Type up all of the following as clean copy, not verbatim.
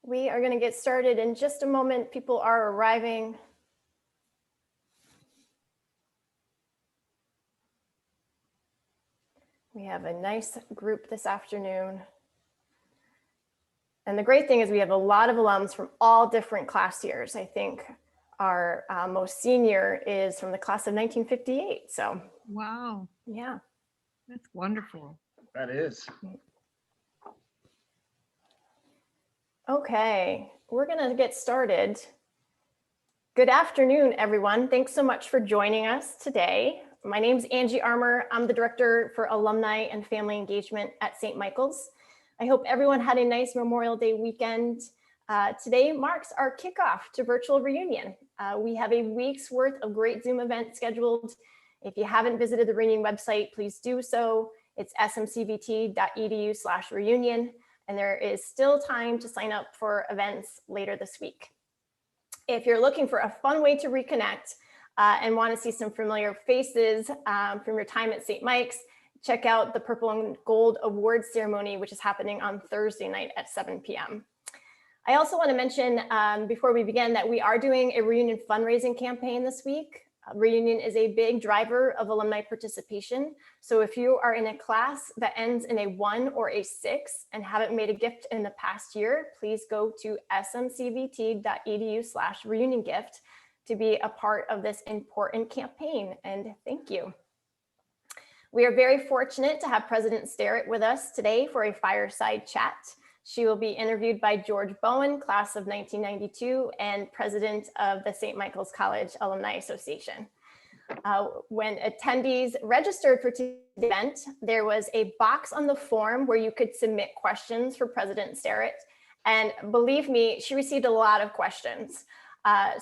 We are going to get started in just a moment. People are arriving. We have a nice group this afternoon. And the great thing is we have a lot of alums from all different class years. I think our most senior is from the class of 1958. So, wow. Yeah. That's wonderful. That is. Okay, we're going to get started. Good afternoon, everyone. Thanks so much for joining us today. My name is Angie Armour. I'm the Director for Alumni and Family Engagement at St. Michael's. I hope everyone had a nice Memorial Day weekend. Today marks our kickoff to virtual reunion. We have a week's worth of great Zoom events scheduled. If you haven't visited the reunion website, please do so. It's smcvt.edu/reunion. And there is still time to sign up for events later this week. If you're looking for a fun way to reconnect and want to see some familiar faces from your time at St. Mike's, check out the Purple and Gold Awards ceremony, which is happening on Thursday night at 7 p.m. I also want to mention before we begin that we are doing a reunion fundraising campaign this week. Reunion is a big driver of alumni participation. So if you are in a class that ends in a 1 or a 6 and haven't made a gift in the past year, please go to smcvt.edu/reunion gift to be a part of this important campaign. And thank you. We are very fortunate to have President Sterrit with us today for a fireside chat. She will be interviewed by George Bowen, class of 1992, and president of the St. Michael's College Alumni Association. When attendees registered for today's event, there was a box on the form where you could submit questions for President Sterrit. And believe me, she received a lot of questions.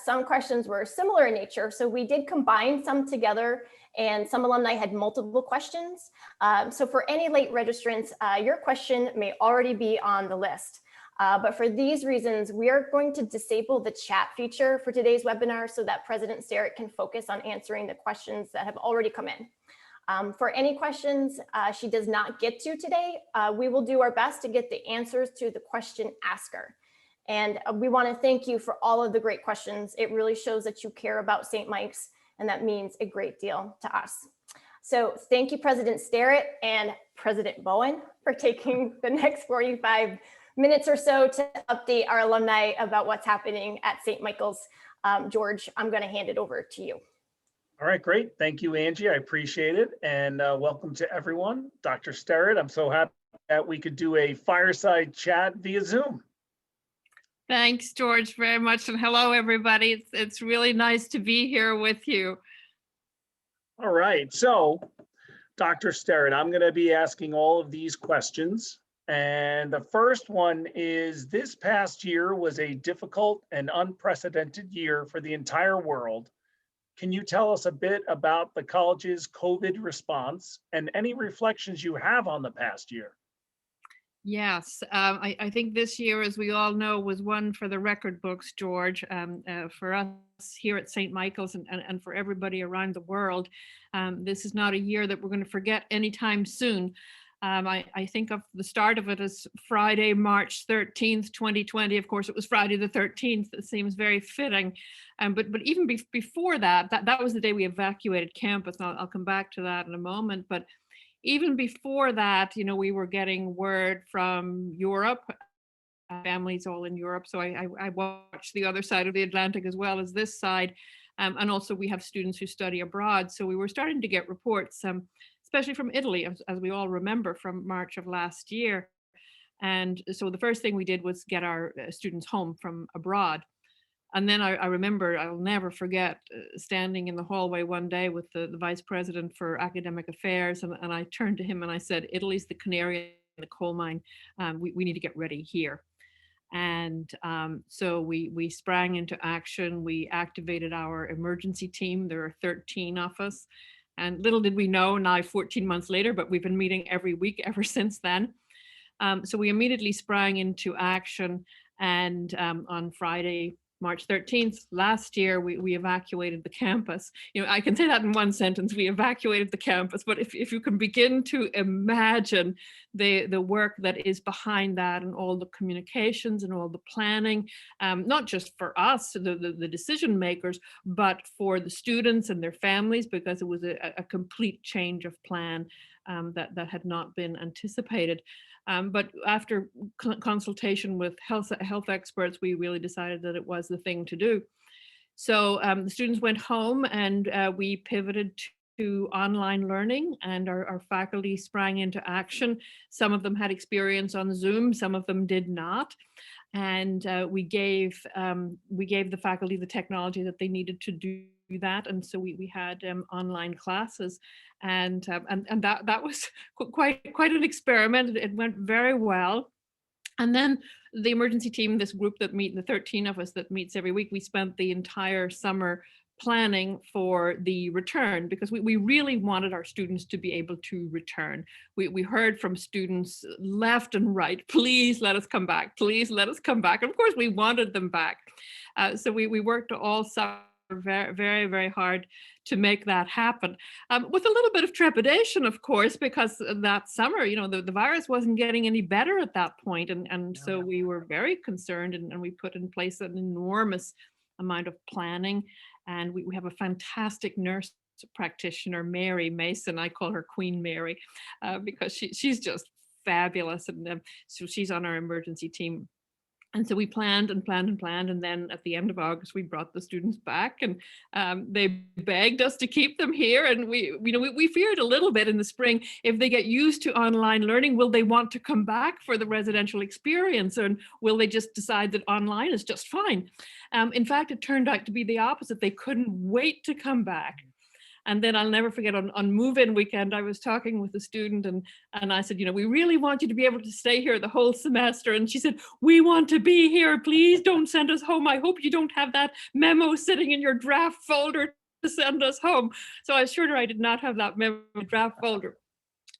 Some questions were similar in nature, so we did combine some together, and some alumni had multiple questions. So for any late registrants, your question may already be on the list. But for these reasons, we are going to disable the chat feature for today's webinar so that President Sterrit can focus on answering the questions that have already come in. For any questions she does not get to today, we will do our best to get the answers to the question asker. And we want to thank you for all of the great questions. It really shows that you care about St. Mike's, and that means a great deal to us. So thank you, President Sterrit and President Bowen, for taking the next 45 minutes or so to update our alumni about what's happening at St. Michael's. George, I'm going to hand it over to you. All right, great. Thank you, Angie. I appreciate it. And welcome to everyone. Dr. Sterrit, I'm so happy that we could do a fireside chat via Zoom. Thanks, George, very much. And hello, everybody. It's really nice to be here with you. All right. So, Dr. Sterrit, I'm going to be asking all of these questions. And the first one is, this past year was a difficult and unprecedented year for the entire world. Can you tell us a bit about the college's COVID response and any reflections you have on the past year? Yes, I think this year, as we all know, was one for the record books, George, for us here at St. Michael's and for everybody around the world. This is not a year that we're going to forget anytime soon. I think of the start of it as Friday, March 13th, 2020. Of course, it was Friday the 13th. It seems very fitting. But even before that was the day we evacuated campus. And I'll come back to that in a moment. But even before that, you know, we were getting word from Europe, families all in Europe. So I watched the other side of the Atlantic as well as this side. And also we have students who study abroad. So we were starting to get reports, especially from Italy, as we all remember from March of last year. And so the first thing we did was get our students home from abroad. And then I remember, I'll never forget standing in the hallway one day with the vice president for academic affairs. And I turned to him and I said, Italy's the canary in the coal mine. We need to get ready here. And so we sprang into action. We activated our emergency team. There are 13 of us. And little did we know, now 14 months later, but we've been meeting every week ever since then. So we immediately sprang into action. And on Friday, March 13th, last year, we evacuated the campus. You know, I can say that in one sentence, we evacuated the campus, but if you can begin to imagine the work that is behind that and all the communications and all the planning, not just for us, the decision makers, but for the students and their families, because it was a complete change of plan that had not been anticipated. But after consultation with health experts, we really decided that it was the thing to do. So the students went home, and we pivoted to online learning, and our faculty sprang into action. Some of them had experience on Zoom, some of them did not. And we gave the faculty the technology that they needed to do that. And so we had online classes, and that was quite an experiment. It went very well. And then the emergency team, this group that meet, the 13 of us that meets every week, we spent the entire summer planning for the return, because we really wanted our students to be able to return. We heard from students left and right, please let us come back, please let us come back. And of course, we wanted them back. So we worked all summer very, very, very hard to make that happen, with a little bit of trepidation, of course, because that summer, you know, the virus wasn't getting any better at that point. And so we were very concerned, and we put in place an enormous amount of planning. And we have a fantastic nurse practitioner, Mary Mason. I call her Queen Mary, because she's just fabulous. And so she's on our emergency team. And so we planned and planned and planned. And then at the end of August, we brought the students back, and they begged us to keep them here. And we feared a little bit in the spring, if they get used to online learning, will they want to come back for the residential experience? And will they just decide that online is just fine? In fact, it turned out to be the opposite. They couldn't wait to come back. And then I'll never forget, on move-in weekend, I was talking with a student, and I said, you know, we really want you to be able to stay here the whole semester. And she said, we want to be here. Please don't send us home. I hope you don't have that memo sitting in your draft folder to send us home. So I assured her I did not have that memo draft folder.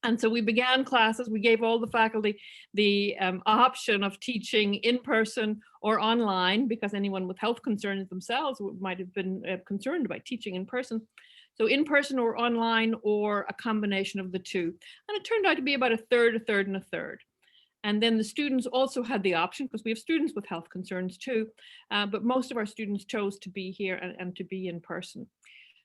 And so we began classes. We gave all the faculty the option of teaching in person or online, because anyone with health concerns themselves might have been concerned about teaching in person. So in person or online, or a combination of the two. And it turned out to be about a third, and a third. And then the students also had the option, because we have students with health concerns too, but most of our students chose to be here and to be in person.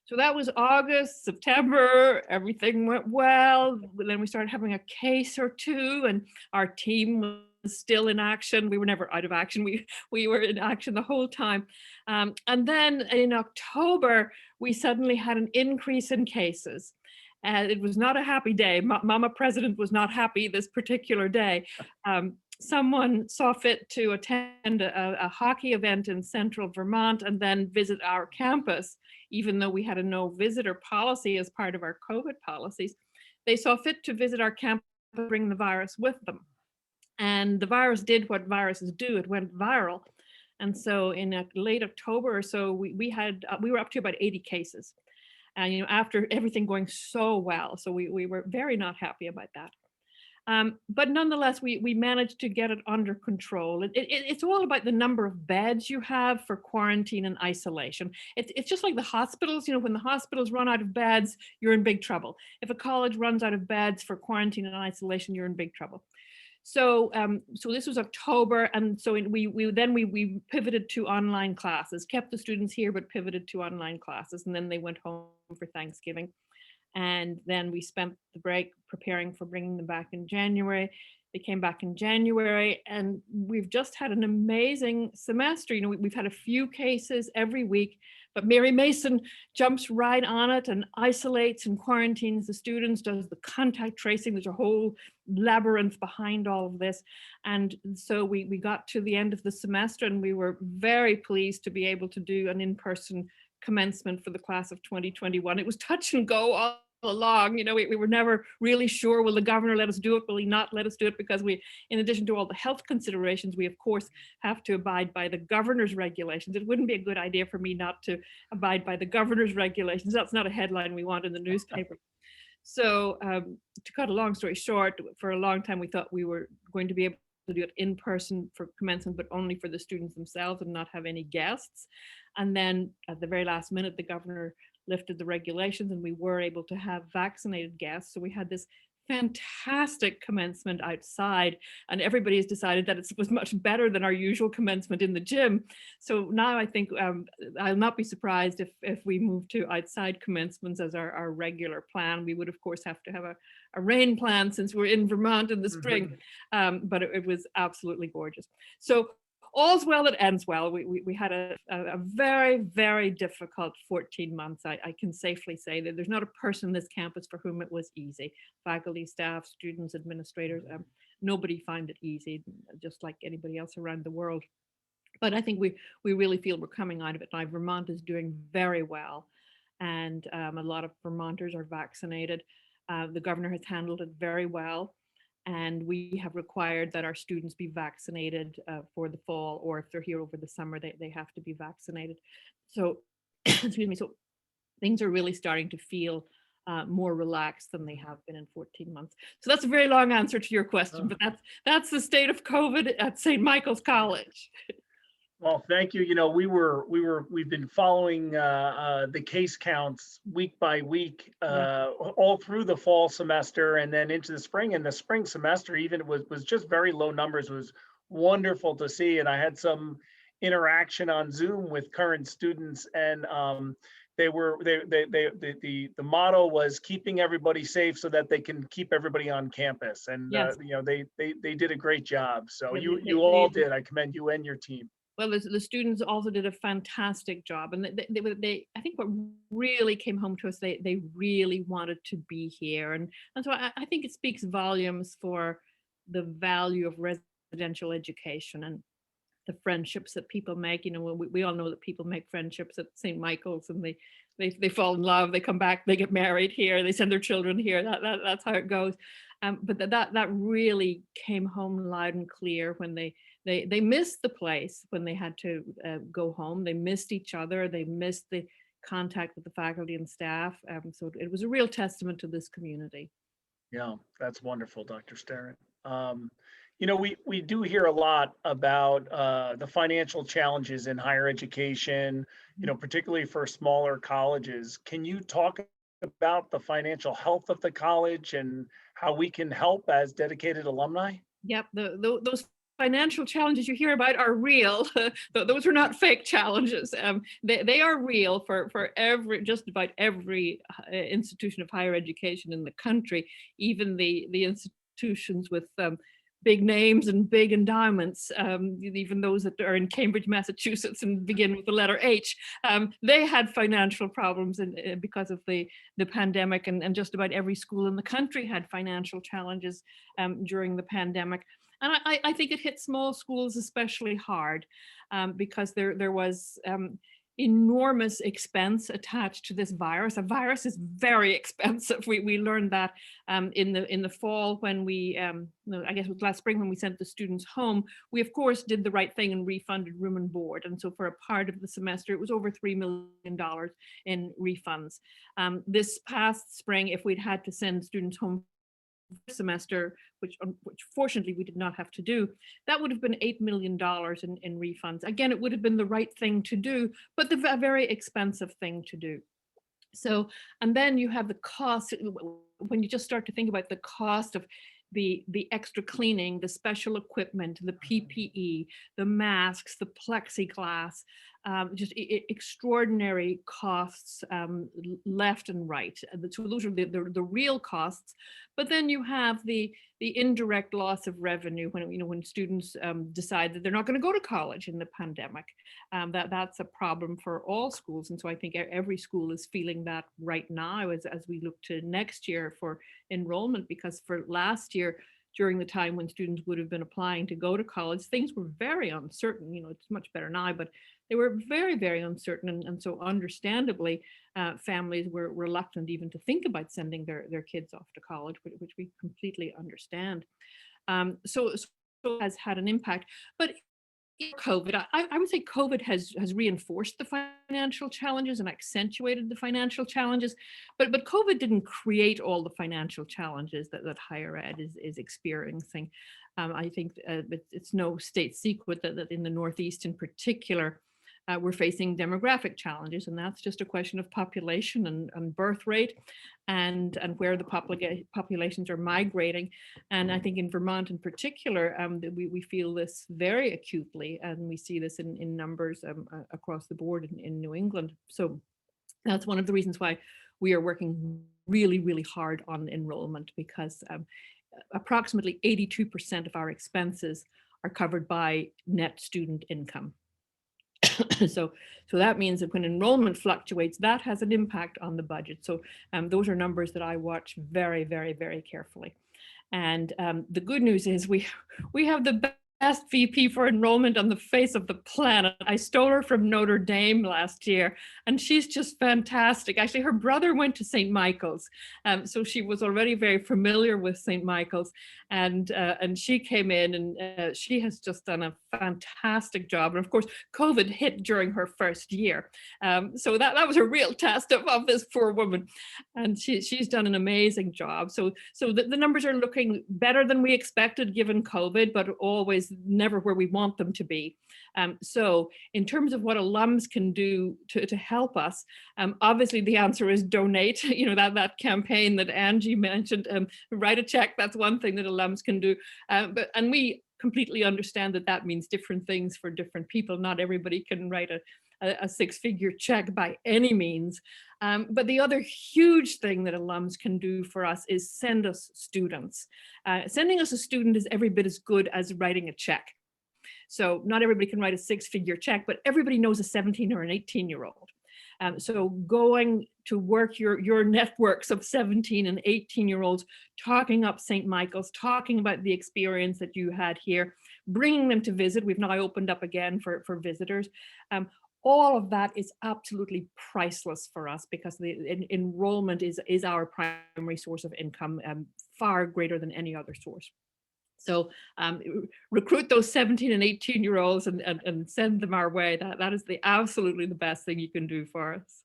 So that was August, September, everything went well. Then we started having a case or two, and our team was still in action. We were never out of action. We were in action the whole time. And then in October, we suddenly had an increase in cases. And it was not a happy day. Mama President was not happy this particular day. Someone saw fit to attend a hockey event in central Vermont and then visit our campus, even though we had a no visitor policy as part of our COVID policies. They saw fit to visit our campus and bring the virus with them. And the virus did what viruses do, it went viral. And so in late October or so, we were up to about 80 cases. And you know, after everything going so well, so we were very not happy about that. But nonetheless, we managed to get it under control. It's all about the number of beds you have for quarantine and isolation. It's just like the hospitals, you know, when the hospitals run out of beds, you're in big trouble. If a college runs out of beds for quarantine and isolation, you're in big trouble. So this was October, and so we pivoted to online classes, kept the students here, but pivoted to online classes, and then they went home for Thanksgiving. And then we spent the break preparing for bringing them back in January. They came back in January, and we've just had an amazing semester. You know, we've had a few cases every week, but Mary Mason jumps right on it and isolates and quarantines the students, does the contact tracing. There's a whole labyrinth behind all of this. And so we got to the end of the semester, and we were very pleased to be able to do an in-person commencement for the class of 2021. It was touch and go all along. You know, we were never really sure, will the governor let us do it, will he not let us do it, because we, in addition to all the health considerations, we of course have to abide by the governor's regulations. It wouldn't be a good idea for me not to abide by the governor's regulations. That's not a headline we want in the newspaper. So to cut a long story short, for a long time we thought we were going to be able do it in person for commencement, but only for the students themselves and not have any guests. And then at the very last minute, the governor lifted the regulations and we were able to have vaccinated guests. So we had this fantastic commencement outside, and everybody has decided that it was much better than our usual commencement in the gym. So now I think I'll not be surprised if we move to outside commencements as our regular plan. We would of course have to have a rain plan since we're in Vermont in the spring, but it was absolutely gorgeous. So all's well that ends well. We had a very, very difficult 14 months. I can safely say that there's not a person on this campus for whom it was easy. Faculty, staff, students, administrators, nobody found it easy, just like anybody else around the world. But I think we really feel we're coming out of it now. Vermont is doing very well, and a lot of Vermonters are vaccinated. The governor has handled it very well. And we have required that our students be vaccinated for the fall, or if they're here over the summer, they have to be vaccinated. So, excuse me, so things are really starting to feel more relaxed than they have been in 14 months. So that's a very long answer to your question, but that's the state of COVID at St. Michael's College. Well, thank you. You know, we've been following the case counts week by week all through the fall semester and then into the spring. And the spring semester even was just very low numbers. It was wonderful to see. And I had some interaction on Zoom with current students, and the motto was keeping everybody safe so that they can keep everybody on campus. And Yes. you know, they did a great job. So Yeah, you all did. I commend you and your team. Well, the students also did a fantastic job, and they I think what really came home to us, they really wanted to be here, and so I think it speaks volumes for the value of residential education and the friendships that people make. You know, we all know that people make friendships at St. Michael's, and they fall in love, they come back, they get married here, they send their children here. That's how it goes. But that really came home loud and clear when they missed the place when they had to go home. They missed each other. They missed the contact with the faculty and staff. So it was a real testament to this community. Yeah, that's wonderful, Dr. Sterritt. You know, we do hear a lot about the financial challenges in higher education, you know, particularly for smaller colleges. Can you talk about the financial health of the college and how we can help as dedicated alumni? Yep, those financial challenges you hear about are real. Those are not fake challenges. They are real for just about every institution of higher education in the country, even the institutions with big names and big endowments, even those that are in Cambridge, Massachusetts and begin with the letter H, they had financial problems because of the pandemic, and just about every school in the country had financial challenges during the pandemic. And I think it hit small schools especially hard because there was enormous expense attached to this virus. A virus is very expensive. We learned that in the fall when we, no, I guess it was last spring when we sent the students home. We of course did the right thing and refunded room and board. And so for a part of the semester, it was over $3 million in refunds. This past spring, if we'd had to send students home semester, which fortunately we did not have to do, that would have been $8 million in refunds. Again, it would have been the right thing to do, but a very expensive thing to do. So, and then you have the cost, when you just start to think about the cost of the extra cleaning, the special equipment, the PPE, the masks, the plexiglass, just extraordinary costs left and right. So those are the real costs. But then you have the indirect loss of revenue when students decide that they're not going to go to college in the pandemic. That's a problem for all schools, and so I think every school is feeling that right now as we look to next year for enrollment, because for last year, during the time when students would have been applying to go to college, things were very uncertain. You know, it's much better now, but they were very, very uncertain. And so understandably, families were reluctant even to think about sending their kids off to college, which we completely understand. So it has had an impact. But COVID, I would say COVID has reinforced the financial challenges and accentuated the financial challenges, but COVID didn't create all the financial challenges that higher ed is experiencing. I think it's no state secret that in the Northeast in particular, we're facing demographic challenges, and that's just a question of population and birth rate and where the populations are migrating. And I think in Vermont in particular, we feel this very acutely, and we see this in numbers across the board in New England. So that's one of the reasons why we are working really, really hard on enrollment, because approximately 82% of our expenses are covered by net student income. So that means that when enrollment fluctuates, that has an impact on the budget. So those are numbers that I watch very, very, very carefully. And the good news is we have the best VP for enrollment on the face of the planet. I stole her from Notre Dame last year, and she's just fantastic. Actually, her brother went to St. Michael's, so she was already very familiar with St. Michael's, and she came in, and she has just done a fantastic job. And of course, COVID hit during her first year, so that was a real test of this poor woman, and she's done an amazing job. So the numbers are looking better than we expected given COVID, but always never where we want them to be. So in terms of what alums can do to help us, obviously the answer is donate. You know, that campaign that Angie mentioned, write a check, that's one thing that alums can do. And we completely understand that means different things for different people. Not everybody can write a six-figure check by any means. But the other huge thing that alums can do for us is send us students. Sending us a student is every bit as good as writing a check. So not everybody can write a six-figure check, but everybody knows a 17 or an 18-year-old. So going to work your networks of 17 and 18-year-olds, talking up St. Michael's, talking about the experience that you had here, bringing them to visit. We've now opened up again for visitors. All of that is absolutely priceless for us, because the enrollment is our primary source of income, far greater than any other source. So recruit those 17 and 18-year-olds and send them our way. That is absolutely the best thing you can do for us.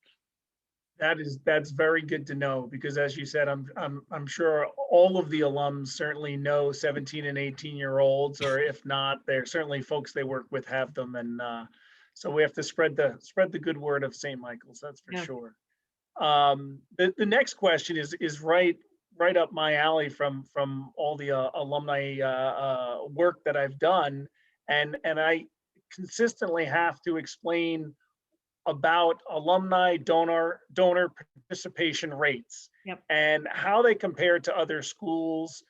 That's very good to know, because as you said, I'm sure all of the alums certainly know 17 and 18-year-olds, or if not, they're certainly folks they work with have them, and so we have to spread the good word of St. Michael's. That's for sure. The next question is right up my alley from all the alumni work that I've done, and I consistently have to explain about alumni donor participation rates. Yep. And how they compare to other schools,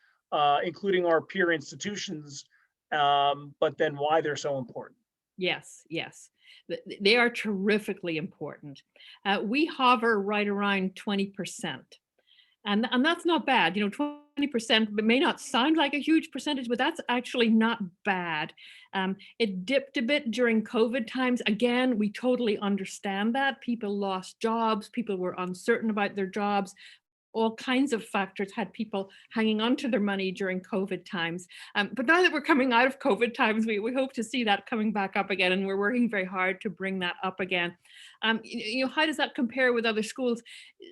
including our peer institutions, but then why they're so important. Yes. They are terrifically important. We hover right around 20%. And that's not bad. You know, 20% may not sound like a huge percentage, but that's actually not bad. It dipped a bit during COVID times. Again, we totally understand that. People lost jobs. People were uncertain about their jobs. All kinds of factors had people hanging on to their money during COVID times. But now that we're coming out of COVID times, we hope to see that coming back up again, and we're working very hard to bring that up again. You know, how does that compare with other schools?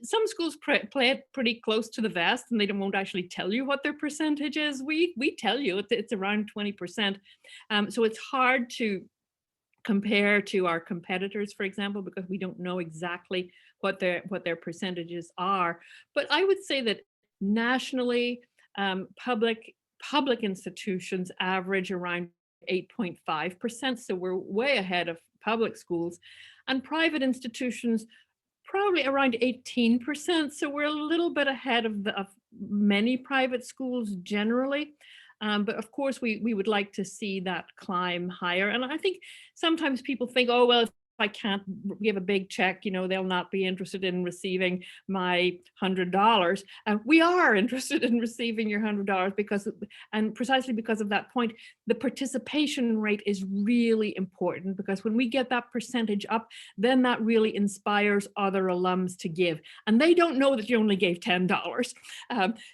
Some schools play it pretty close to the vest, and they won't actually tell you what their percentage is. We tell you it's around 20%. So it's hard to compare to our competitors, for example, because we don't know exactly what their percentages are. But I would say that nationally, public institutions average around 8.5%. So we're way ahead of public schools, and private institutions probably around 18%. So we're a little bit ahead of many private schools generally. But of course, we would like to see that climb higher. And I think sometimes people think, oh, well, if I can't give a big check, you know, they'll not be interested in receiving my $100. We are interested in receiving your $100 and precisely because of that point, the participation rate is really important, because when we get that percentage up, then that really inspires other alums to give. And they don't know that you only gave $10.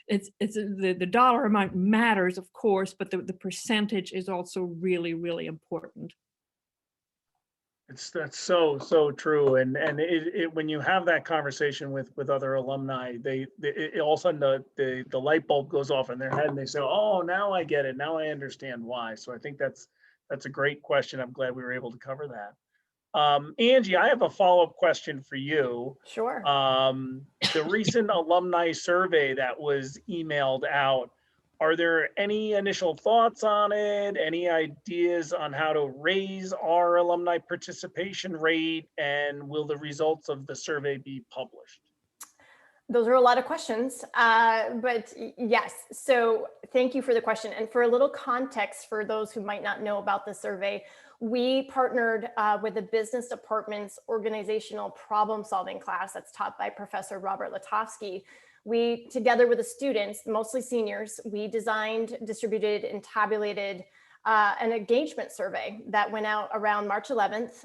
It's the dollar amount matters, of course, but the percentage is also really, really important. That's so true, and when you have that conversation with other alumni, all of a sudden the light bulb goes off in their head, and they say, "Oh, now I get it. Now I understand why." So I think that's a great question. I'm glad we were able to cover that. Angie, I have a follow-up question for you. Sure. The recent alumni survey that was emailed out, are there any initial thoughts on it? Any ideas on how to raise our alumni participation rate? And will the results of the survey be published? Those are a lot of questions, but yes. So thank you for the question. And for a little context for those who might not know about the survey, we partnered with the business department's organizational problem solving class that's taught by Professor Robert Latofsky. We, together with the students, mostly seniors, we designed, distributed, and tabulated an engagement survey that went out around March 11th.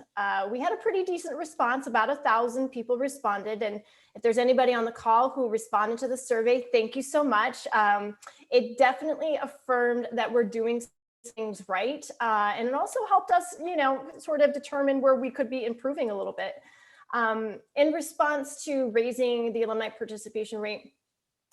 We had a pretty decent response, about 1,000 people responded. And if there's anybody on the call who responded to the survey, thank you so much. It definitely affirmed that we're doing things right. And it also helped us, sort of determine where we could be improving a little bit. In response to raising the alumni participation rate,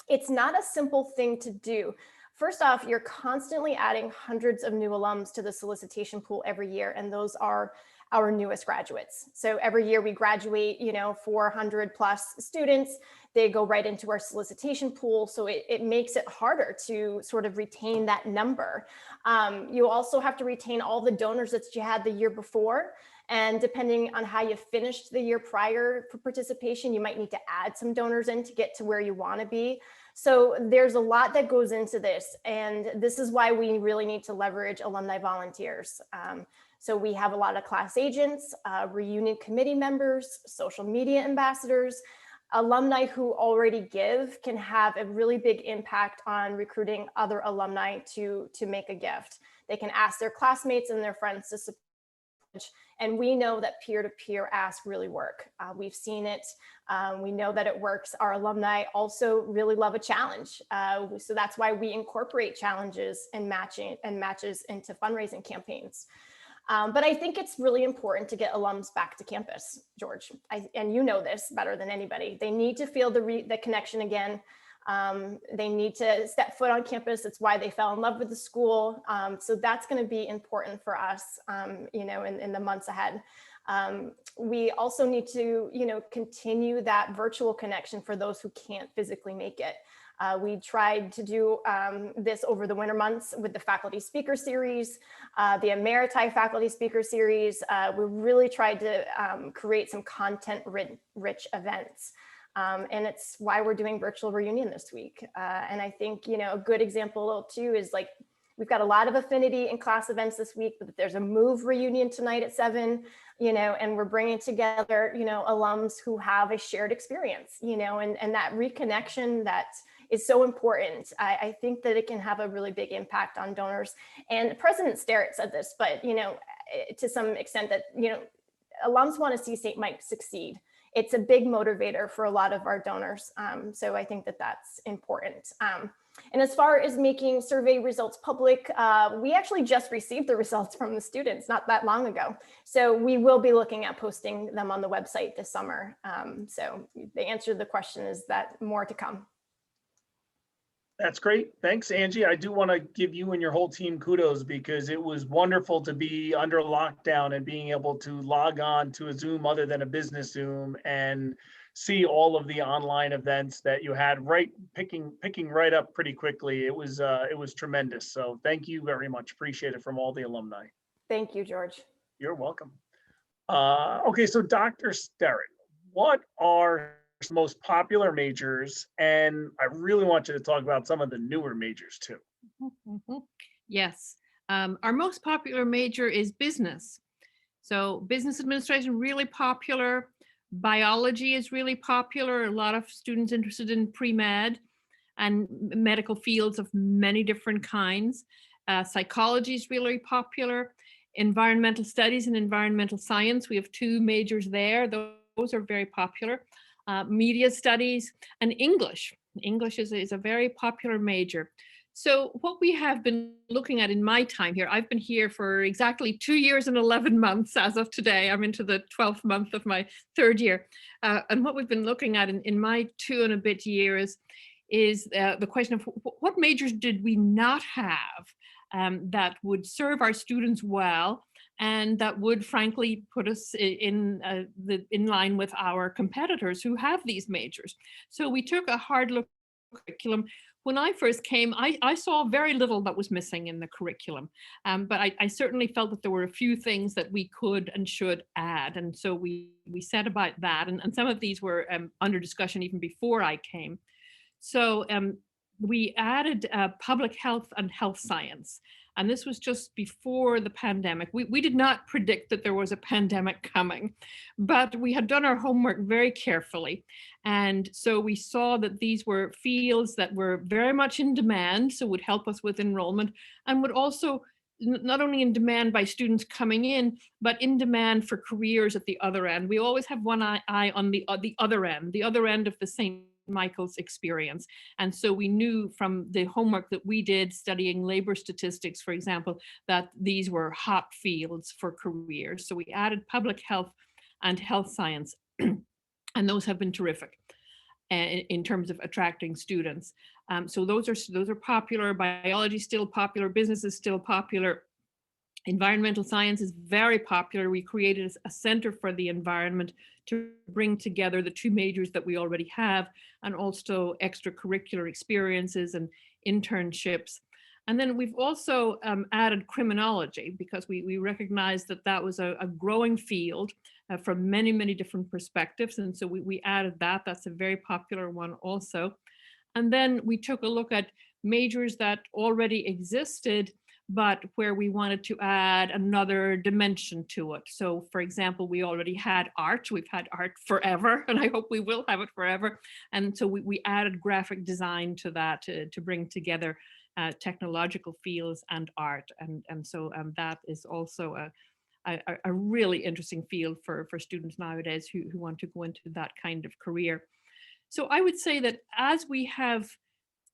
it's not a simple thing to do. First off, you're constantly adding hundreds of new alums to the solicitation pool every year, and those are our newest graduates. So every year we graduate, 400 plus students. They go right into our solicitation pool. So it makes it harder to sort of retain that number. You also have to retain all the donors that you had the year before. And depending on how you finished the year prior for participation, you might need to add some donors in to get to where you want to be. So there's a lot that goes into this. And this is why we really need to leverage alumni volunteers. So we have a lot of class agents, reunion committee members, social media ambassadors. Alumni who already give can have a really big impact on recruiting other alumni to make a gift. They can ask their classmates and their friends to support. And we know that peer-to-peer asks really work. We've seen it. We know that it works. Our alumni also really love a challenge. So that's why we incorporate challenges and matches into fundraising campaigns. But I think it's really important to get alums back to campus, George. And you know this better than anybody. They need to feel the connection again. They need to step foot on campus. It's why they fell in love with the school. So that's going to be important for us, in the months ahead. We also need to, continue that virtual connection for those who can't physically make it. We tried to do this over the winter months with the faculty speaker series, the Emeriti faculty speaker series. We really tried to create some content-rich events. And it's why we're doing virtual reunion this week. And I think, a good example too is like, we've got a lot of affinity in class events this week, but there's a MOVE reunion tonight at 7, and we're bringing together, alums who have a shared experience, and that reconnection that is so important. I think that it can have a really big impact on donors. And President Sterrit said this, but, to some extent that, alums want to see St. Mike succeed. It's a big motivator for a lot of our donors. So I think that that's important. And as far as making survey results public, we actually just received the results from the students not that long ago. So we will be looking at posting them on the website this summer. So the answer to the question is that more to come. That's great. Thanks, Angie. I do want to give you and your whole team kudos because it was wonderful to be under lockdown and being able to log on to a Zoom other than a business Zoom and see all of the online events that you had picking right up pretty quickly. It was tremendous. So thank you very much. Appreciate it from all the alumni. Thank you, George. You're welcome. Okay, so Dr. Sterrit, what are most popular majors? And I really want you to talk about some of the newer majors too. Yes, our most popular major is business. So business administration, really popular. Biology is really popular. A lot of students interested in pre-med and medical fields of many different kinds. Psychology is really popular. Environmental studies and environmental science, we have 2 majors there. Those are very popular. Media studies and English. English is a very popular major. So what we have been looking at in my time here, I've been here for exactly 2 years and 11 months as of today. I'm into the 12th month of my third year. And what we've been looking at in my 2 and a bit years is the question of what majors did we not have that would serve our students well and that would frankly put us in line with our competitors who have these majors. So we took a hard look at curriculum. When I first came, I saw very little that was missing in the curriculum, but I certainly felt that there were a few things that we could and should add. And so we set about that. And some of these were under discussion even before I came. So we added public health and health science. And this was just before the pandemic. We did not predict that there was a pandemic coming, but we had done our homework very carefully. And so we saw that these were fields that were very much in demand, so would help us with enrollment, and would also not only in demand by students coming in, but in demand for careers at the other end. We always have one eye on the other end of the St. Michael's experience. And so we knew from the homework that we did studying labor statistics, for example, that these were hot fields for careers. So we added public health and health science, and those have been terrific in terms of attracting students. So those are popular. Biology is still popular. Business is still popular. Environmental science is very popular. We created a center for the environment to bring together the 2 majors that we already have, and also extracurricular experiences and internships. And then we've also added criminology because we recognized that that was a growing field from many, many different perspectives. And so we added that. That's a very popular one also. And then we took a look at majors that already existed, but where we wanted to add another dimension to it. So for example, we already had art. We've had art forever, and I hope we will have it forever. And so we added graphic design to that to bring together technological fields and art. And so that is also a really interesting field for students nowadays who want to go into that kind of career. So I would say that as we have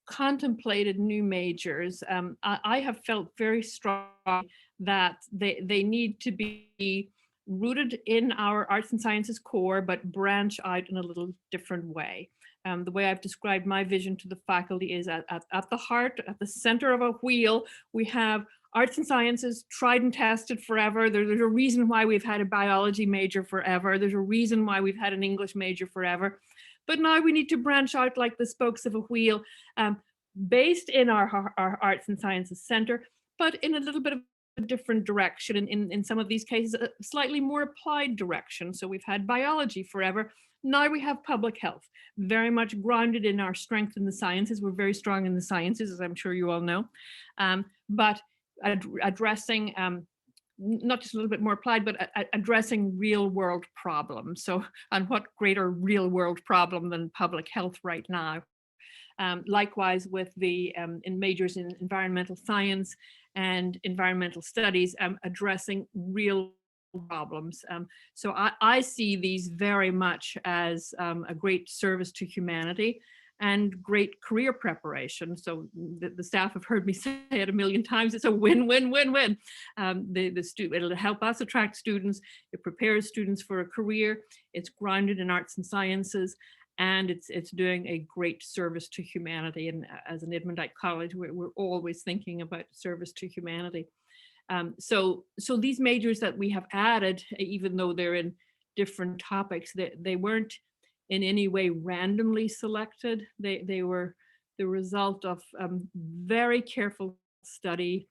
contemplated new majors, I have felt very strong that they need to be rooted in our arts and sciences core, but branch out in a little different way. The way I've described my vision to the faculty is at the heart, at the center of a wheel, we have arts and sciences, tried and tested forever. There's a reason why we've had a biology major forever. There's a reason why we've had an English major forever. But now we need to branch out like the spokes of a wheel, based in our arts and sciences center, but in a little bit of a different direction. In some of these cases, a slightly more applied direction. So we've had biology forever. Now we have public health, very much grounded in our strength in the sciences. We're very strong in the sciences, as I'm sure you all know, but addressing not just a little bit more applied, but addressing real world problems. So, and what greater real world problem than public health right now? Likewise with the in majors in environmental science and environmental studies, addressing real problems. So I see these very much as a great service to humanity and great career preparation. So the staff have heard me say it a million times, it's a win-win-win-win. It'll help us attract students, it prepares students for a career, it's grounded in arts and sciences, and it's doing a great service to humanity. And as an Edmondite College, we're always thinking about service to humanity. So these majors that we have added, even though they're in different topics, they weren't in any way randomly selected. They were the result of very careful study,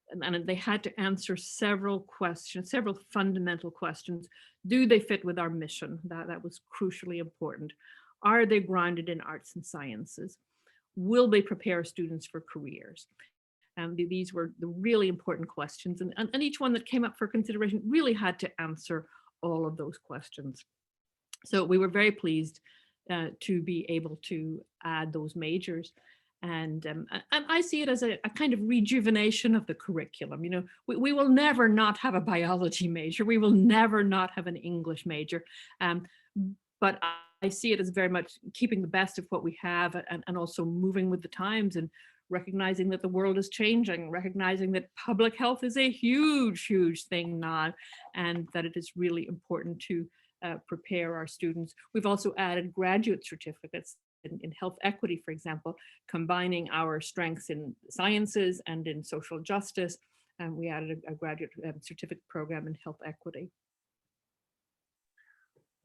and they had to answer several questions, several fundamental questions. Do they fit with our mission? That was crucially important. Are they grounded in arts and sciences? Will they prepare students for careers? These were the really important questions, and each one that came up for consideration really had to answer all of those questions. So we were very pleased to be able to add those majors. And I see it as a kind of rejuvenation of the curriculum. You know, we will never not have a biology major. We will never not have an English major. But I see it as very much keeping the best of what we have, and also moving with the times and recognizing that the world is changing, recognizing that public health is a huge, huge thing now, and that it is really important to prepare our students. We've also added graduate certificates in health equity, for example, combining our strengths in sciences and in social justice. And we added a graduate certificate program in health equity.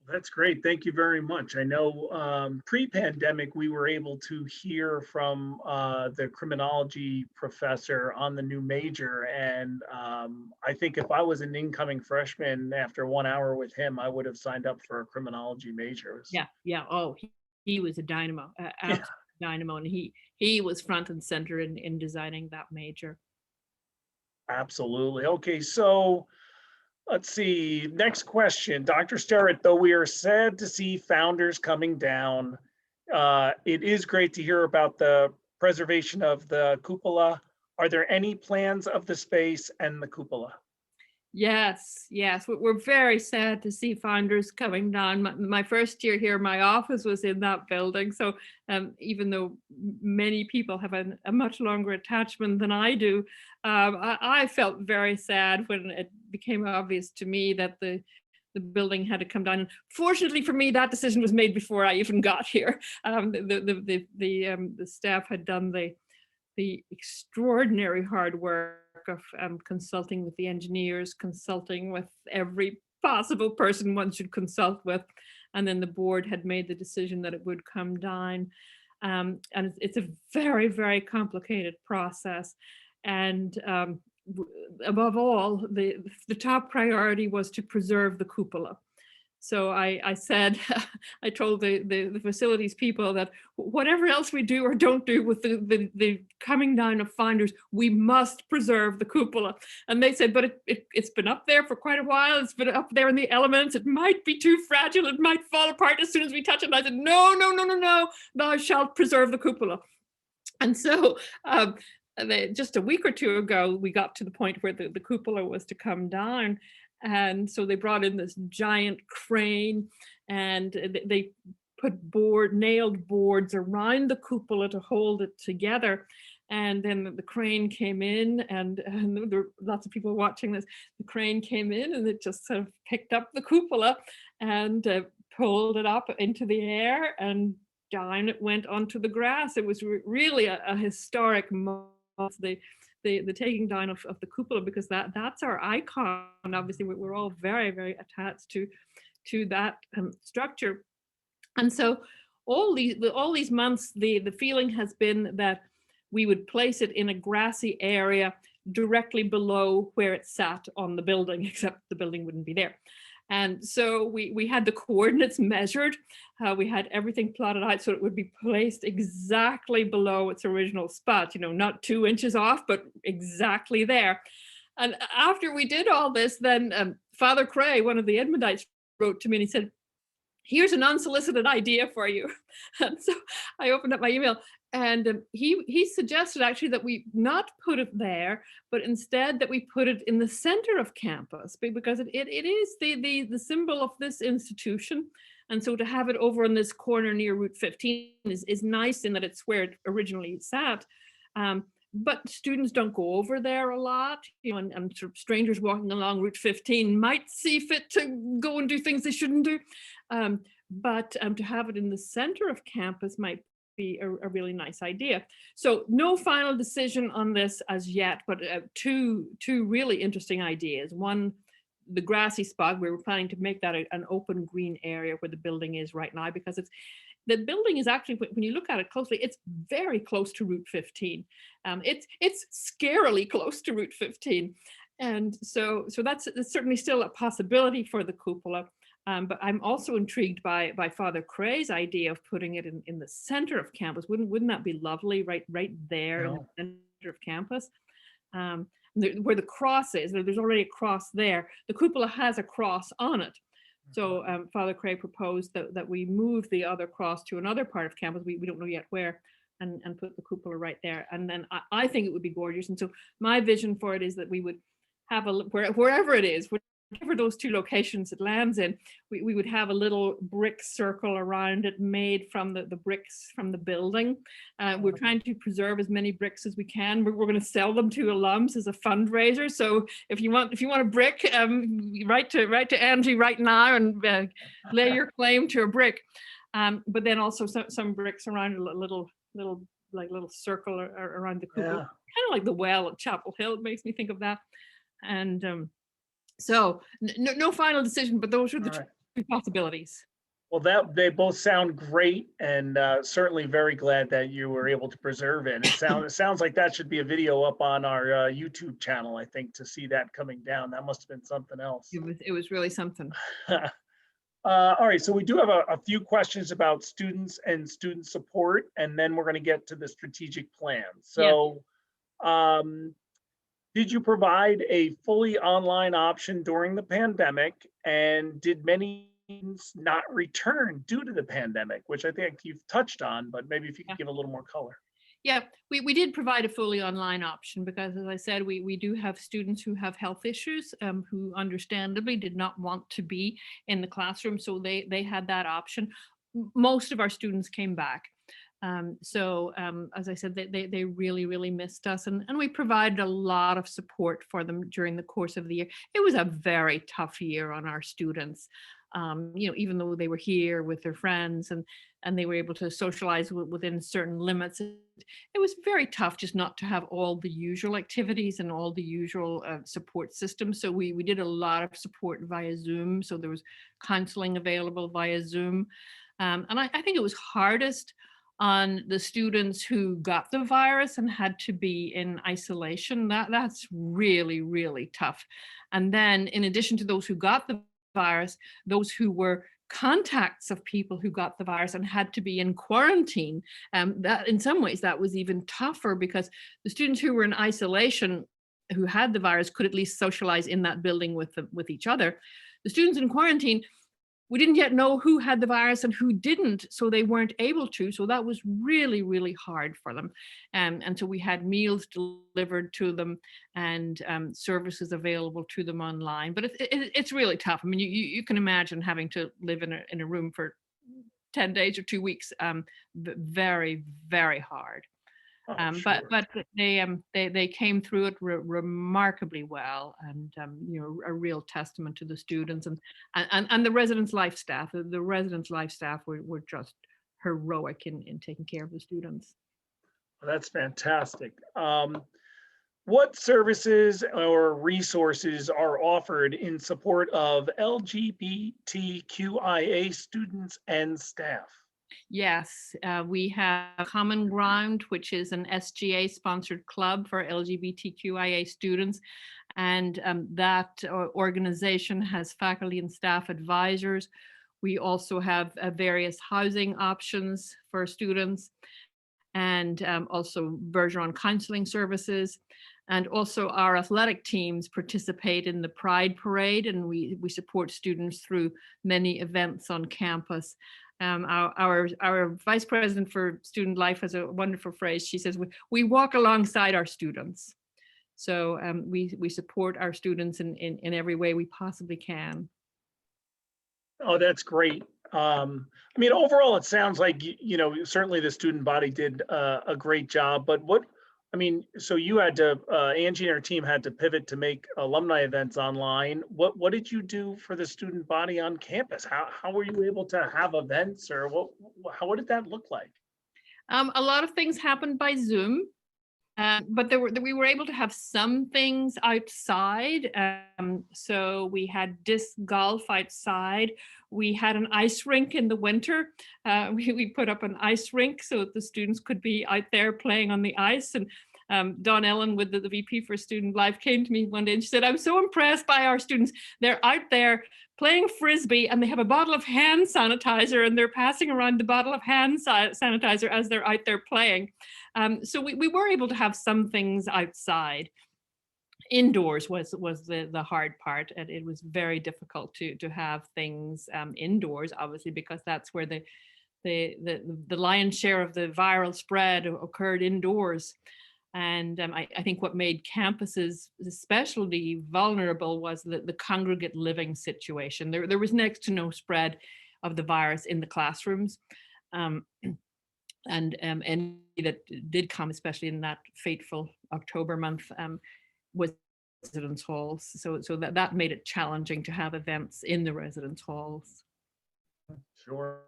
That's great. Thank you very much. I know pre-pandemic, we were able to hear from the criminology professor on the new major. And I think if I was an incoming freshman after 1 hour with him, I would have signed up for a criminology major. Yeah. Oh, he was a dynamo, absolute dynamo. And he was front and center in designing that major. Absolutely. Okay, so let's see. Next question, Dr. Sterritt. Though we are sad to see founders coming down, it is great to hear about the preservation of the cupola. Are there any plans of the space and the cupola? Yes, we're very sad to see founders coming down. My first year here, my office was in that building. So even though many people have a much longer attachment than I do, I felt very sad when it became obvious to me that the building had to come down. And fortunately for me, that decision was made before I even got here. The staff had done the extraordinary hard work of consulting with the engineers, consulting with every possible person one should consult with. And then the board had made the decision that it would come down. And it's a very, very complicated process. And above all, the top priority was to preserve the cupola. So I said, I told the facilities people that whatever else we do or don't do with the coming down of founders, we must preserve the cupola. And they said, but it's been up there for quite a while. It's been up there in the elements. It might be too fragile. It might fall apart as soon as we touch it. And I said, no, thou shalt preserve the cupola. And so just a week or two ago, we got to the point where the cupola was to come down. And so they brought in this giant crane and they put nailed boards around the cupola to hold it together. And then the crane came in, and there were lots of people watching this. The crane came in and it just sort of picked up the cupola and pulled it up into the air, and down it went onto the grass. It was really a historic moment. The taking down of the cupola, because that's our icon. Obviously, we're all very, very attached to that structure. And so all these months, the feeling has been that we would place it in a grassy area directly below where it sat on the building, except the building wouldn't be there. And so we had the coordinates measured. We had everything plotted out so it would be placed exactly below its original spot, not 2 inches off, but exactly there. And after we did all this, then Father Cray, one of the Edmondites, wrote to me and he said, here's an unsolicited idea for you. And so I opened up my email, and he suggested actually that we not put it there, but instead that we put it in the center of campus, because it is the symbol of this institution. And so to have it over in this corner near Route 15 is nice in that it's where it originally sat. But students don't go over there a lot, and sort of strangers walking along Route 15 might see fit to go and do things they shouldn't do. But to have it in the center of campus might be a really nice idea. So no final decision on this as yet, but two really interesting ideas. One, the grassy spot, we were planning to make that an open green area where the building is right now, because the building is actually, when you look at it closely, it's very close to Route 15. It's scarily close to Route 15. And so that's certainly still a possibility for the cupola. But I'm also intrigued by Father Cray's idea of putting it in the center of campus. Wouldn't that be lovely, right there in the center of campus? Where the cross is, there's already a cross there. The cupola has a cross on it. So Father Cray proposed that we move the other cross to another part of campus. We don't know yet where, and put the cupola right there. And then I think it would be gorgeous. And so my vision for it is that we would have wherever it is, whatever those two locations it lands in, we would have a little brick circle around it made from the bricks from the building. We're trying to preserve as many bricks as we can. We're going to sell them to alums as a fundraiser. So if you want a brick, write to Angie right now and lay your claim to a brick. But then also some bricks around a little circle around the cupola, kind of like the well at Chapel Hill. It makes me think of that. And so no final decision, but those are the two possibilities. Well, they both sound great, and certainly very glad that you were able to preserve it. It sounds like that should be a video up on our YouTube channel, I think, to see that coming down. That must have been something else. It was really something. All right, so we do have a few questions about students and student support, and then we're going to get to the strategic plan. So did you provide a fully online option during the pandemic, and did many students not return due to the pandemic, which I think you've touched on, but maybe if you could give a little more color. Yeah, we did provide a fully online option because, as I said, we do have students who have health issues, who understandably did not want to be in the classroom. So they had that option. Most of our students came back. As I said, they really, really missed us, and we provided a lot of support for them during the course of the year. It was a very tough year on our students. Even though they were here with their friends and they were able to socialize within certain limits, it was very tough just not to have all the usual activities and all the usual support systems. So we did a lot of support via Zoom. So there was counseling available via Zoom. And I think it was hardest on the students who got the virus and had to be in isolation. That's really, really tough. And then in addition to those who got the virus, those who were contacts of people who got the virus and had to be in quarantine, that in some ways that was even tougher, because the students who were in isolation who had the virus could at least socialize in that building with each other. The students in quarantine, we didn't yet know who had the virus and who didn't, so they weren't able to. So that was really, really hard for them. And so we had meals delivered to them and services available to them online. But it's really tough. I mean, you can imagine having to live in a room for 10 days or 2 weeks. Very, very hard. Sure. But they came through it remarkably well, and a real testament to the students and the residence life staff. The residence life staff were just heroic in taking care of the students. Well, that's fantastic. What services or resources are offered in support of LGBTQIA students and staff? Yes, we have Common Ground, which is an SGA sponsored club for LGBTQIA students. And that organization has faculty and staff advisors. We also have various housing options for students, and also Bergeron counseling services. And also our athletic teams participate in the Pride Parade, and we support students through many events on campus. Our vice president for student life has a wonderful phrase. She says, we walk alongside our students. So we support our students in every way we possibly can. Oh, that's great. I mean, overall, it sounds like, certainly the student body did a great job, but so you had to, Angie and her team had to pivot to make alumni events online. What did you do for the student body on campus? How were you able to have events, or what did that look like? A lot of things happened by Zoom, but we were able to have some things outside. So we had disc golf outside. We had an ice rink in the winter. We put up an ice rink so that the students could be out there playing on the ice. And Dawn Ellen, with the VP for Student Life, came to me one day and she said, I'm so impressed by our students. They're out there playing Frisbee and they have a bottle of hand sanitizer and they're passing around the bottle of hand sanitizer as they're out there playing. So we were able to have some things outside. Indoors was the hard part, and it was very difficult to have things indoors, obviously, because that's where the lion's share of the viral spread occurred indoors. And I think what made campuses especially vulnerable was the congregate living situation. There was next to no spread of the virus in the classrooms. And any that did come, especially in that fateful October month, was residence halls. So that made it challenging to have events in the residence halls. Sure.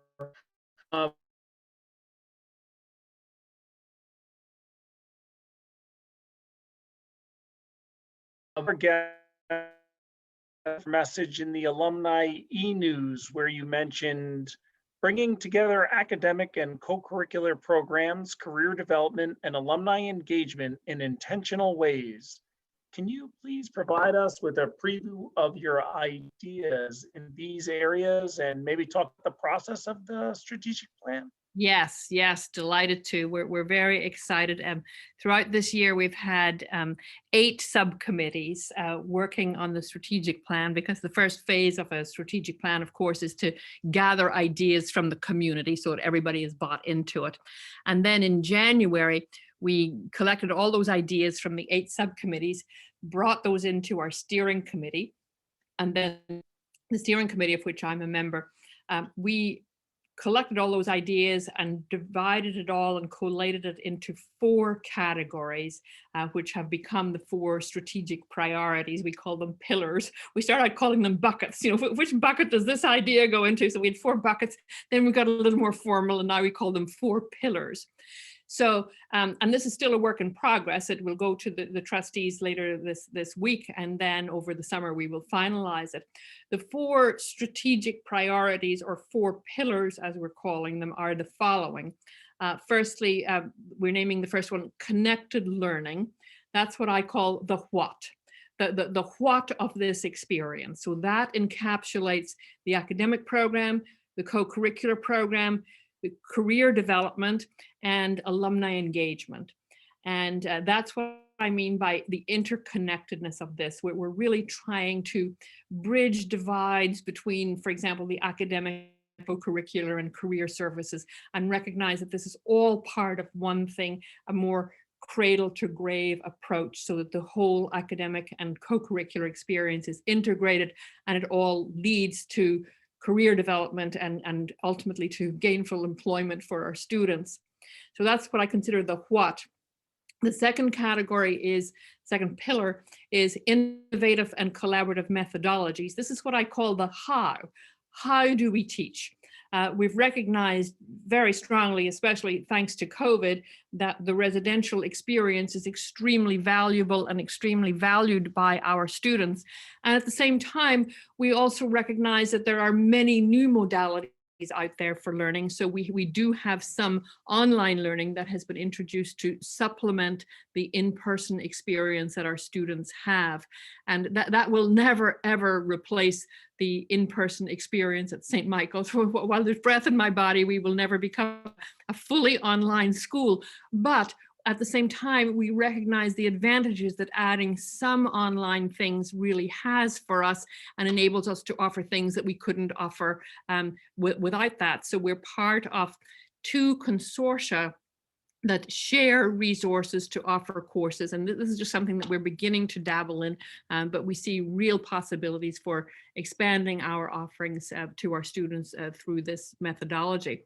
Message in the alumni e-news where you mentioned bringing together academic and co-curricular programs, career development, and alumni engagement in intentional ways. Can you please provide us with a preview of your ideas in these areas and maybe talk about the process of the strategic plan? Yes, delighted to. We're very excited. Throughout this year, we've had 8 subcommittees working on the strategic plan, because the first phase of a strategic plan, of course, is to gather ideas from the community so that everybody is bought into it. And then in January, we collected all those ideas from the 8 subcommittees, brought those into our steering committee, and then the steering committee, of which I'm a member, we collected all those ideas and divided it all and collated it into 4 categories, which have become the 4 strategic priorities. We call them pillars. We started calling them buckets. You know, which bucket does this idea go into? So we had 4 buckets. Then we got a little more formal, and now we call them 4 pillars. So, and this is still a work in progress. It will go to the trustees later this week, and then over the summer we will finalize it. The 4 strategic priorities, or 4 pillars as we're calling them, are the following. Firstly, we're naming the first one connected learning. That's what I call the what. The what of this experience. So that encapsulates the academic program, the co-curricular program, the career development, and alumni engagement. And that's what I mean by the interconnectedness of this. We're really trying to bridge divides between, for example, the academic, co-curricular, and career services, and recognize that this is all part of one thing, a more cradle to grave approach, so that the whole academic and co-curricular experience is integrated, and it all leads to career development and ultimately to gainful employment for our students. So that's what I consider the what. The second second pillar is innovative and collaborative methodologies. This is what I call the how. How do we teach? We've recognized very strongly, especially thanks to COVID, that the residential experience is extremely valuable and extremely valued by our students. And at the same time, we also recognize that there are many new modalities out there for learning. So we do have some online learning that has been introduced to supplement the in-person experience that our students have. And that will never, ever replace the in-person experience at St. Michael's. While there's breath in my body, we will never become a fully online school. But at the same time, we recognize the advantages that adding some online things really has for us, and enables us to offer things that we couldn't offer without that. So we're part of 2 consortia that share resources to offer courses. And this is just something that we're beginning to dabble in, but we see real possibilities for expanding our offerings to our students through this methodology.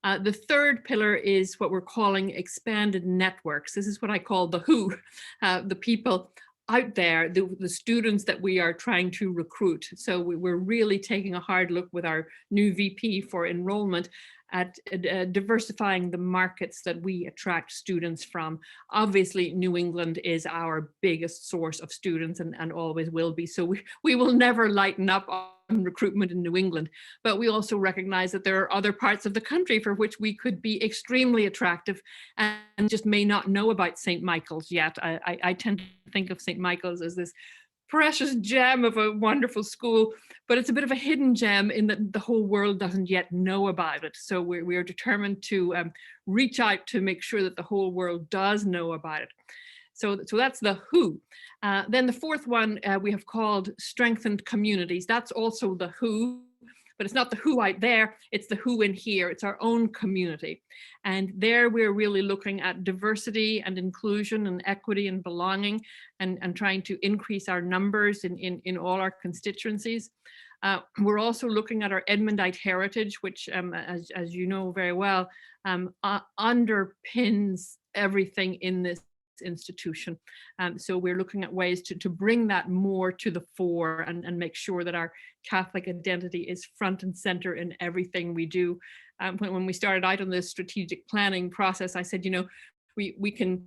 The third pillar is what we're calling expanded networks. This is what I call the who, the people out there, the students that we are trying to recruit. So we're really taking a hard look with our new VP for enrollment at diversifying the markets that we attract students from. Obviously, New England is our biggest source of students, and always will be. So we will never lighten up on recruitment in New England, but we also recognize that there are other parts of the country for which we could be extremely attractive and just may not know about St. Michael's yet. I tend to think of St. Michael's as this precious gem of a wonderful school, but it's a bit of a hidden gem in that the whole world doesn't yet know about it. So we are determined to reach out to make sure that the whole world does know about it. So that's the who. Then the fourth one we have called strengthened communities. That's also the who, but it's not the who out there, it's the who in here. It's our own community. And there we're really looking at diversity and inclusion and equity and belonging, and trying to increase our numbers in all our constituencies. We're also looking at our Edmondite heritage, which, as you know very well, underpins everything in this institution. So we're looking at ways to bring that more to the fore, and make sure that our Catholic identity is front and center in everything we do. When we started out on this strategic planning process, I said, we can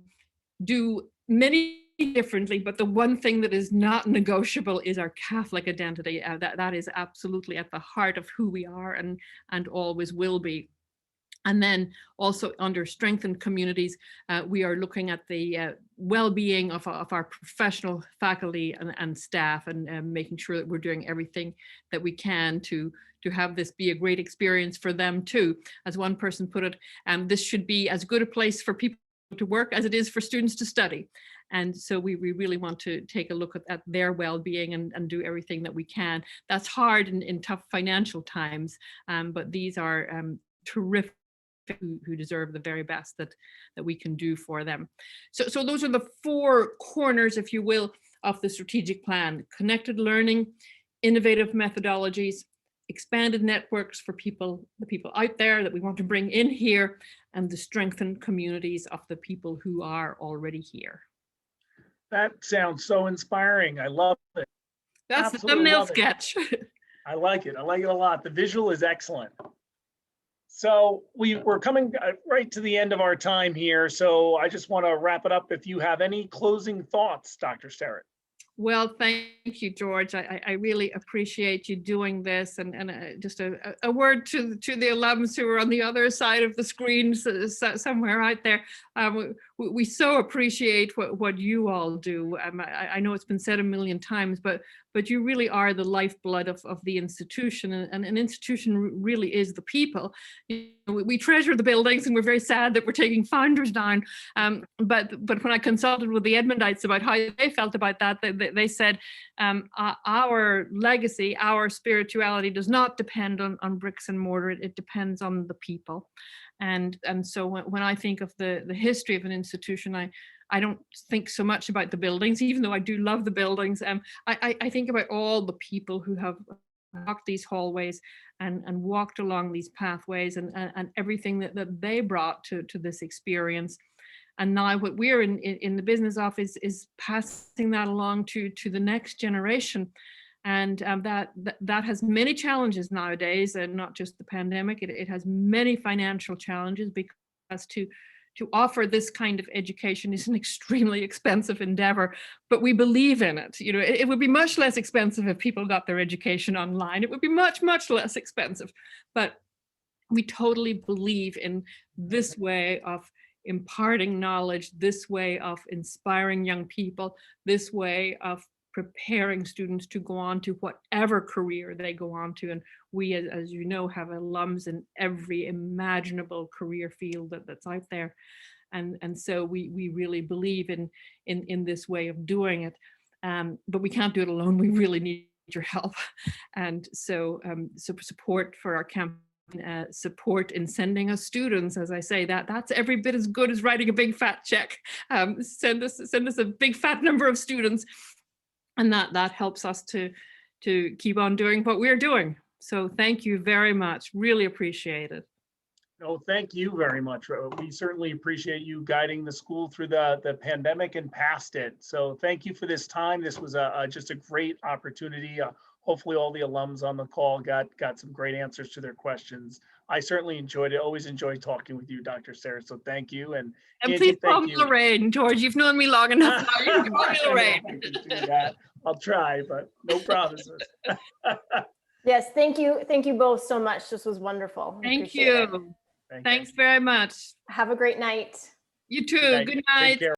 do many differently, but the one thing that is not negotiable is our Catholic identity. That is absolutely at the heart of who we are, and always will be. And then also under strengthened communities, we are looking at the well-being of our professional faculty and staff, and making sure that we're doing everything that we can to have this be a great experience for them too. As one person put it, this should be as good a place for people to work as it is for students to study. And so we really want to take a look at their well-being and do everything that we can. That's hard in tough financial times, but these are terrific, who deserve the very best that we can do for them. So those are the four corners, if you will, of the strategic plan: connected learning, innovative methodologies, expanded networks for the people out there that we want to bring in here, and the strengthened communities of the people who are already here. That sounds so inspiring. I love it. That's Absolutely the thumbnail love it. sketch. I like it. I like it a lot. The visual is excellent. So we're coming right to the end of our time here. So I just want to wrap it up. If you have any closing thoughts, Dr. Sterritt. Well, thank you, George. I really appreciate you doing this, and just a word to the alums who are on the other side of the screen somewhere out there. We so appreciate what you all do. I know it's been said a million times, but you really are the lifeblood of the institution, and an institution really is the people. We treasure the buildings, and we're very sad that we're taking founders down. But when I consulted with the Edmondites about how they felt about that, they said our legacy, our spirituality does not depend on bricks and mortar. It depends on the people. And so when I think of the history of an institution, I don't think so much about the buildings, even though I do love the buildings. I think about all the people who have walked these hallways and walked along these pathways, and everything that they brought to this experience. And now what we're in the business office is passing that along to the next generation. And that has many challenges nowadays, and not just the pandemic. It has many financial challenges, because to offer this kind of education is an extremely expensive endeavor, but we believe in it. It would be much less expensive if people got their education online. It would be much, much less expensive, but we totally believe in this way of imparting knowledge, this way of inspiring young people, this way of preparing students to go on to whatever career they go on to. And we, as you know, have alums in every imaginable career field that's out there. And so we really believe in this way of doing it. But we can't do it alone. We really need your help. And so support for our campaign, support in sending us students, as I say, that's every bit as good as writing a big fat check. Send us a big fat number of students, and that helps us to keep on doing what we're doing. So thank you very much. Really appreciate it. No, thank you very much. We certainly appreciate you guiding the school through the pandemic and past it. So thank you for this time. This was just a great opportunity. Hopefully all the alums on the call got some great answers to their questions. I certainly enjoyed it. Always enjoy talking with you, Dr. Sterritt. So thank you. And Angie, please call me Lorraine, George. You've known me long enough now. You can call me Lorraine. I can do that. I'll try, but no promises. Yes, thank you. Thank you both so much. This was wonderful. Thank you. Thanks very much. Have a great night. You too. Good night. Take care.